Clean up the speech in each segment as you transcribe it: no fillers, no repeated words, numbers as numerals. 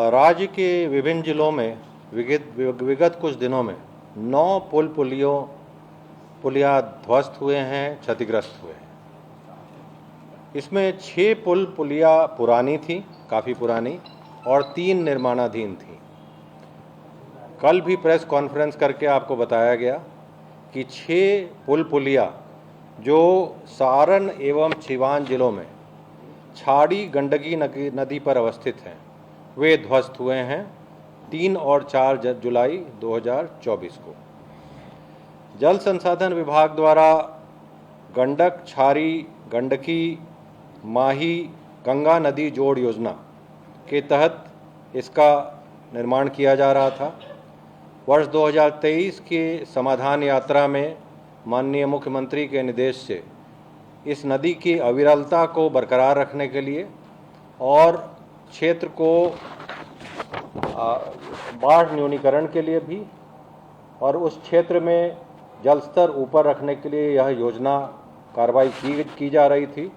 राज्य के विभिन्न जिलों में विगत कुछ दिनों में 9 पुलिया ध्वस्त हुए हैं, क्षतिग्रस्त हुए हैं। इसमें 6 पुलिया पुरानी थी, काफ़ी पुरानी, और 3 निर्माणाधीन थी। कल भी प्रेस कॉन्फ्रेंस करके आपको बताया गया कि 6 पुलिया जो सारण एवं सिवान जिलों में छाड़ी गंडकी नदी पर अवस्थित हैं, वे ध्वस्त हुए हैं 3 और 4 जुलाई 2024 को। जल संसाधन विभाग द्वारा गंडक, छारी, गंडकी, माही, गंगा नदी जोड़ योजना के तहत इसका निर्माण किया जा रहा था। वर्ष 2023 के समाधान यात्रा में माननीय मुख्यमंत्री के निर्देश से इस नदी की अविरलता को बरकरार रखने के लिए और क्षेत्र को बाढ़ न्यूनीकरण के लिए भी और उस क्षेत्र में जल स्तर ऊपर रखने के लिए यह योजना कार्रवाई की जा रही थी।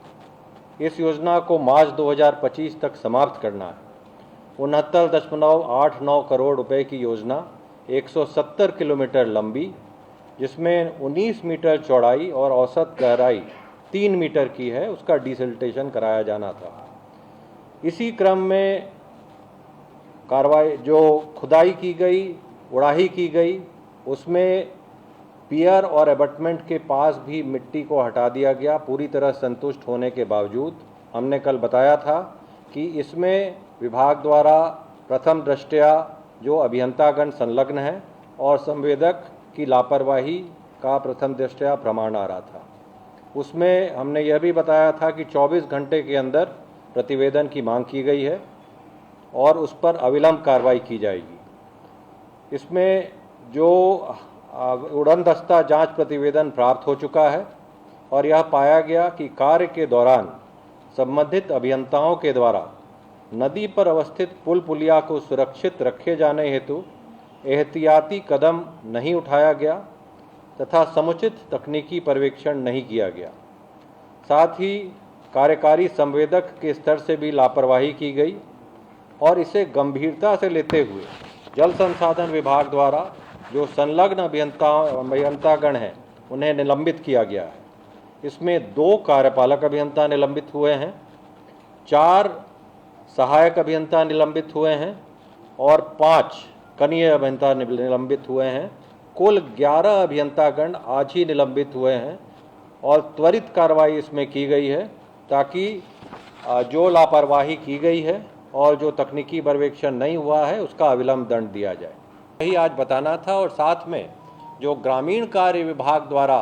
इस योजना को मार्च 2025 तक समाप्त करना है। 69.89 करोड़ रुपए की योजना 170 किलोमीटर लंबी, जिसमें 19 मीटर चौड़ाई और औसत गहराई 3 मीटर की है, उसका डिसिल्टेशन कराया जाना था। इसी क्रम में कार्रवाई जो खुदाई की गई, उड़ाही की गई, उसमें पियर और एबटमेंट के पास भी मिट्टी को हटा दिया गया। पूरी तरह संतुष्ट होने के बावजूद हमने कल बताया था कि इसमें विभाग द्वारा प्रथम दृष्टया जो अभियंतागण संलग्न हैं और संवेदक की लापरवाही का प्रथम दृष्टया प्रमाण आ रहा था। उसमें हमने यह भी बताया था कि 24 घंटे के अंदर प्रतिवेदन की मांग की गई है और उस पर अविलंब कार्रवाई की जाएगी। इसमें जो उड़नदस्ता जांच प्रतिवेदन प्राप्त हो चुका है और यह पाया गया कि कार्य के दौरान संबंधित अभियंताओं के द्वारा नदी पर अवस्थित पुलिया को सुरक्षित रखे जाने हेतु एहतियाती कदम नहीं उठाया गया तथा समुचित तकनीकी पर्यवेक्षण नहीं किया गया। साथ ही कार्यकारी संवेदक के स्तर से भी लापरवाही की गई और इसे गंभीरता से लेते हुए जल संसाधन विभाग द्वारा जो संलग्न अभियंतागण हैं उन्हें निलंबित किया गया है। इसमें 2 कार्यपालक अभियंता निलंबित हुए हैं, 4 सहायक अभियंता निलंबित हुए हैं और 5 कनीय अभियंता निलंबित हुए हैं। कुल 11 अभियंतागण आज ही निलंबित हुए हैं और त्वरित कार्रवाई इसमें की गई है ताकि जो लापरवाही की गई है और जो तकनीकी पर्यवेक्षण नहीं हुआ है उसका अविलंब दंड दिया जाए, यही आज बताना था। और साथ में जो ग्रामीण कार्य विभाग द्वारा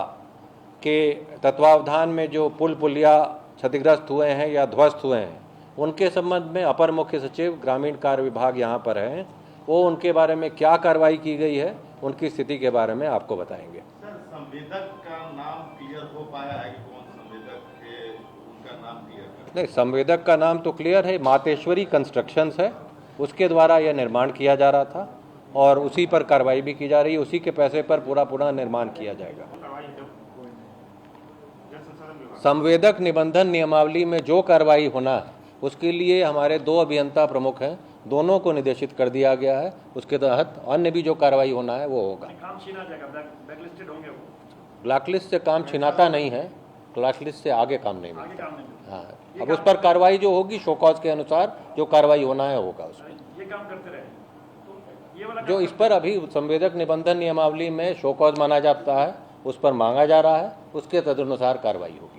के तत्वावधान में जो पुलिया क्षतिग्रस्त हुए हैं या ध्वस्त हुए हैं, उनके संबंध में अपर मुख्य सचिव ग्रामीण कार्य विभाग यहाँ पर हैं, वो उनके बारे में क्या कार्रवाई की गई है, उनकी स्थिति के बारे में आपको बताएंगे। सर, संवेदक का नाम क्लियर हो पाया है कि कौन संवेदक है, उनका नाम क्लियर है? नहीं, संवेदक का नाम तो क्लियर है, मातेश्वरी कंस्ट्रक्शंस है, उसके द्वारा यह निर्माण किया जा रहा था और उसी पर कार्रवाई भी की जा रही है। उसी के पैसे पर पूरा निर्माण किया जाएगा। संवेदक निबंधन नियमावली में जो कार्रवाई होना है उसके लिए हमारे 2 अभियंता प्रमुख हैं, दोनों को निर्देशित कर दिया गया है। उसके तहत अन्य भी जो कार्रवाई होना है वो होगा। काम छीना जाएगा, ब्लैकलिस्टेड होंगे वो? ब्लैकलिस्ट से काम छिनाता नहीं है, ब्लैकलिस्ट से आगे काम नहीं मिलता। हाँ, अब उस पर कार्रवाई जो होगी शो कॉज के अनुसार जो कार्रवाई होना है होगा उसमें। ये काम करते रहे तो ये वाला जो इस पर अभी संवेदक निबंधन नियमावली में शो कॉज माना जाता है उस पर मांगा जा रहा है, उसके तदनुसार कार्रवाई होगी।